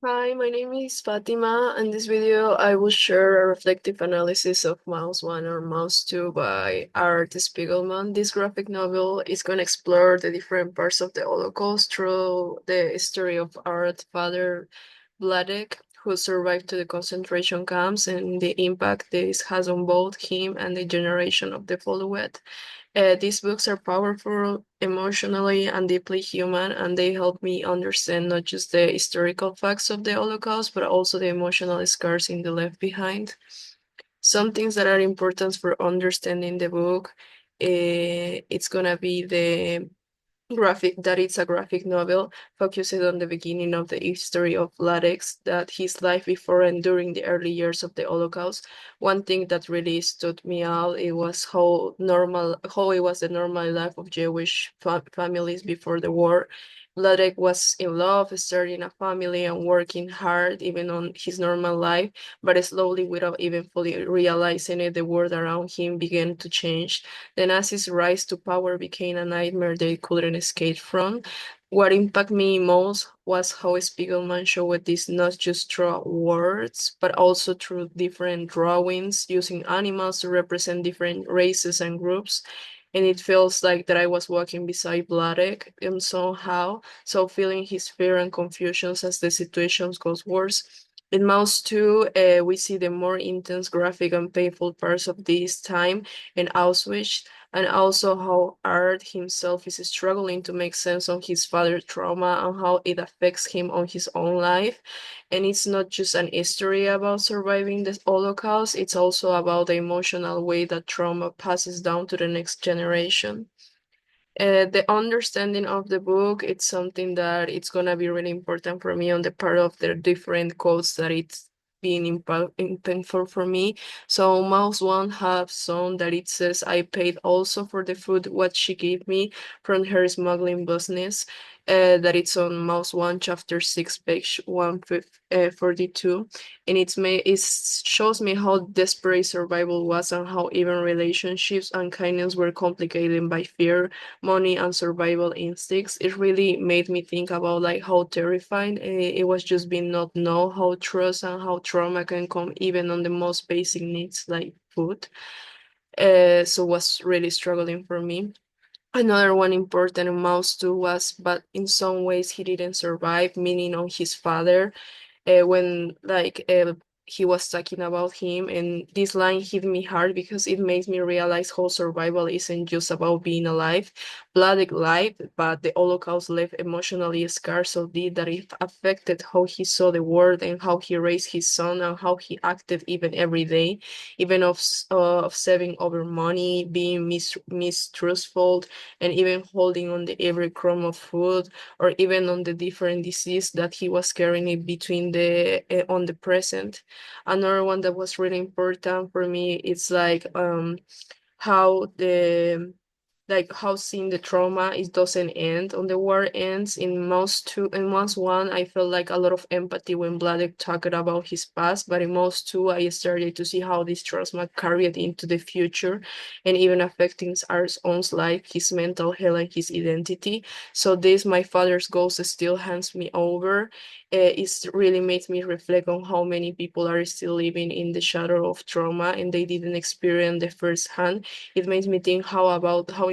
Hi, my name is Fatima. In this video, I will share a reflective analysis of Mouse 1 or Mouse 2 by Art Spiegelman. This graphic novel is going to explore the different parts of the Holocaust through the story of Art's father, Vladek, who survived to the concentration camps and the impact this has on both him and the generation of the followed. These books are powerful, emotionally, and deeply human, and they help me understand not just the historical facts of the Holocaust, but also the emotional scars in the left behind. Some things that are important for understanding the book, it's gonna be the graphic that it's a graphic novel focuses on the beginning of the history of latex, that his life before and during the early years of the Holocaust. One thing that really stood me out, it was how it was the normal life of Jewish families before the war. Vladek was in love, starting a family and working hard even on his normal life, but slowly, without even fully realizing it, the world around him began to change. The Nazis' rise to power became a nightmare they couldn't escape from. What impacted me most was how Spiegelman showed this not just through words, but also through different drawings, using animals to represent different races and groups. And it feels like that I was walking beside Vladek and somehow, so feeling his fear and confusions as the situations goes worse. In Mouse 2, we see the more intense, graphic, and painful parts of this time in Auschwitz, and also how Art himself is struggling to make sense of his father's trauma and how it affects him on his own life. And it's not just an history about surviving the Holocaust, it's also about the emotional way that trauma passes down to the next generation. The understanding of the book, it's something that it's gonna be really important for me on the part of the different quotes that it's being impactful for me. So Mouse One have some that it says I paid also for the food what she gave me from her smuggling business. That it's on Mouse One chapter 6 page 142, and it shows me how desperate survival was and how even relationships and kindness were complicated by fear, money, and survival instincts. It really made me think about like how terrifying it was just being not know how trust and how trauma can come even on the most basic needs like food. So was really struggling for me. Another one important in Mouse 2 was, but in some ways he didn't survive, meaning on his father when he was talking about him, and this line hit me hard because it makes me realize how survival isn't just about being alive. Blood life, but the Holocaust left emotionally scarred so deep that it affected how he saw the world and how he raised his son and how he acted even every day, even of saving over money, being mistrustful, and even holding on to every crumb of food, or even on the different disease that he was carrying it between the on the present. Another one that was really important for me is how the how seeing the trauma it doesn't end on the war ends. In most two in most one I felt like a lot of empathy when Vladek talked about his past, but in most two I started to see how this trauma carried into the future and even affecting our own life, his mental health, and his identity. So this my father's ghost still hands me over. It's really made me reflect on how many people are still living in the shadow of trauma and they didn't experience the first hand. It makes me think how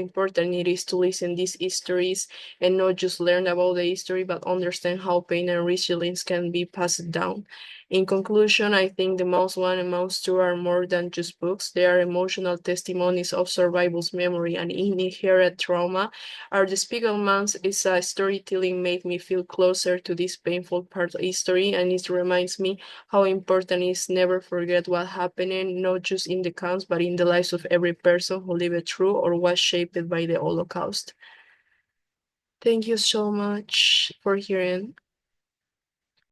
important it is to listen these histories and not just learn about the history, but understand how pain and resilience can be passed down. In conclusion, I think the Mouse One and Mouse Two are more than just books. They are emotional testimonies of survival's memory and inherent trauma. Our The Spiegelman's is a storytelling made me feel closer to this painful part of history, and it reminds me how important it is never forget what happened, not just in the camps, but in the lives of every person who lived through or was shaped by the Holocaust. Thank you so much for hearing.